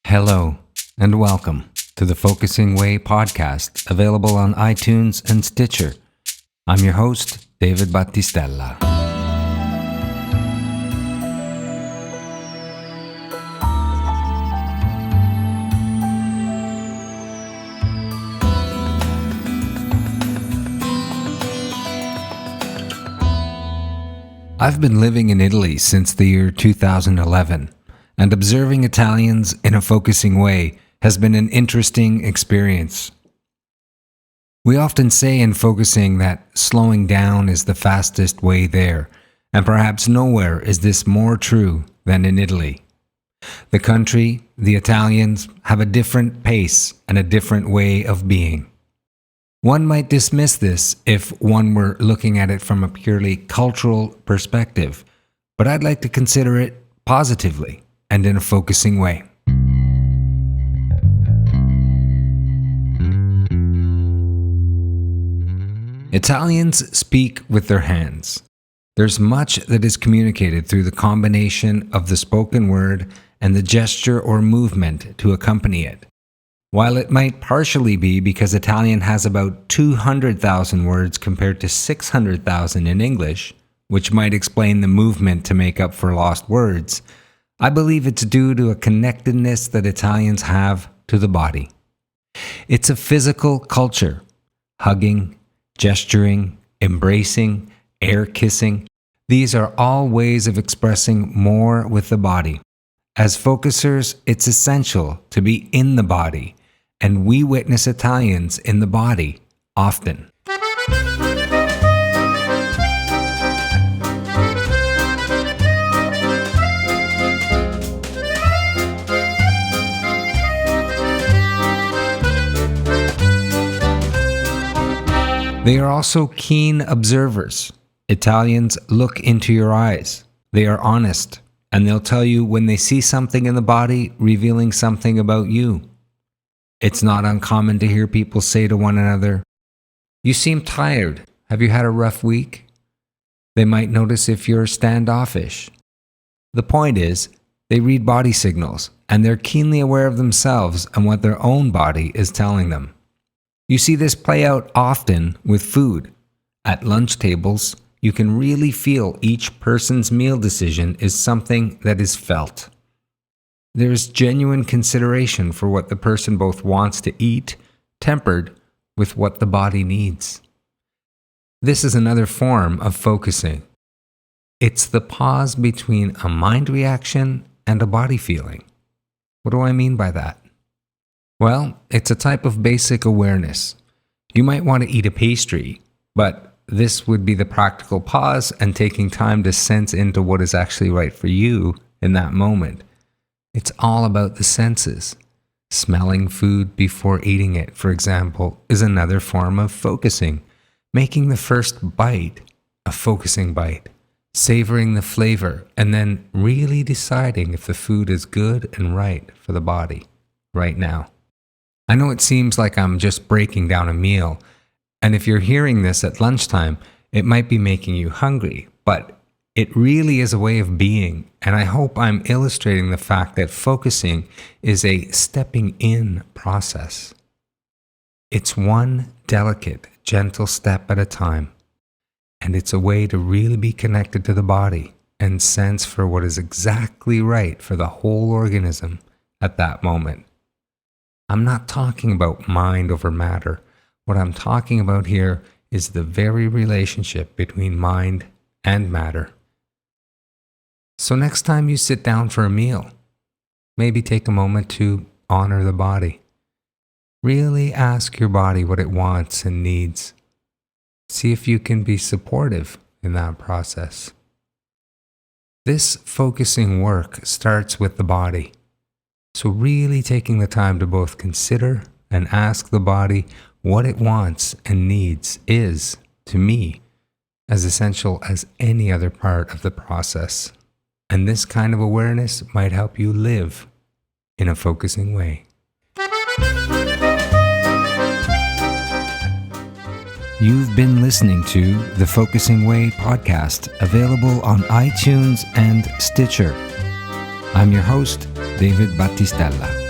Hello, and welcome to the Focusing Way podcast, available on iTunes and Stitcher. I'm your host, David Battistella. I've been living in Italy since the year 2011. And observing Italians in a focusing way has been an interesting experience. We often say in focusing that slowing down is the fastest way there, and perhaps nowhere is this more true than in Italy. The country, the Italians, have a different pace and a different way of being. One might dismiss this if one were looking at it from a purely cultural perspective, but I'd like to consider it positively and in a focusing way. Italians speak with their hands. There's much that is communicated through the combination of the spoken word and the gesture or movement to accompany it. While it might partially be because Italian has about 200,000 words compared to 600,000 in English, which might explain the movement to make up for lost words, I believe it's due to a connectedness that Italians have to the body. It's a physical culture. Hugging, gesturing, embracing, air kissing. These are all ways of expressing more with the body. As focusers, it's essential to be in the body, and we witness Italians in the body often. They are also keen observers. Italians look into your eyes. They are honest, and they'll tell you when they see something in the body revealing something about you. It's not uncommon to hear people say to one another, "You seem tired. Have you had a rough week?" They might notice if you're standoffish. The point is, they read body signals, and they're keenly aware of themselves and what their own body is telling them. You see this play out often with food. At lunch tables, you can really feel each person's meal decision is something that is felt. There is genuine consideration for what the person both wants to eat, tempered with what the body needs. This is another form of focusing. It's the pause between a mind reaction and a body feeling. What do I mean by that? Well, it's a type of basic awareness. You might want to eat a pastry, but this would be the practical pause and taking time to sense into what is actually right for you in that moment. It's all about the senses. Smelling food before eating it, for example, is another form of focusing. Making the first bite a focusing bite. Savoring the flavor, and then really deciding if the food is good and right for the body right now. I know it seems like I'm just breaking down a meal, and if you're hearing this at lunchtime, it might be making you hungry, but it really is a way of being, and I hope I'm illustrating the fact that focusing is a stepping in process. It's one delicate, gentle step at a time, and it's a way to really be connected to the body and sense for what is exactly right for the whole organism at that moment. I'm not talking about mind over matter. What I'm talking about here is the very relationship between mind and matter. So next time you sit down for a meal, maybe take a moment to honor the body. Really ask your body what it wants and needs. See if you can be supportive in that process. This focusing work starts with the body. So really taking the time to both consider and ask the body what it wants and needs is, to me, as essential as any other part of the process. And this kind of awareness might help you live in a focusing way. You've been listening to the Focusing Way podcast, available on iTunes and Stitcher. I'm your host, David Battistella.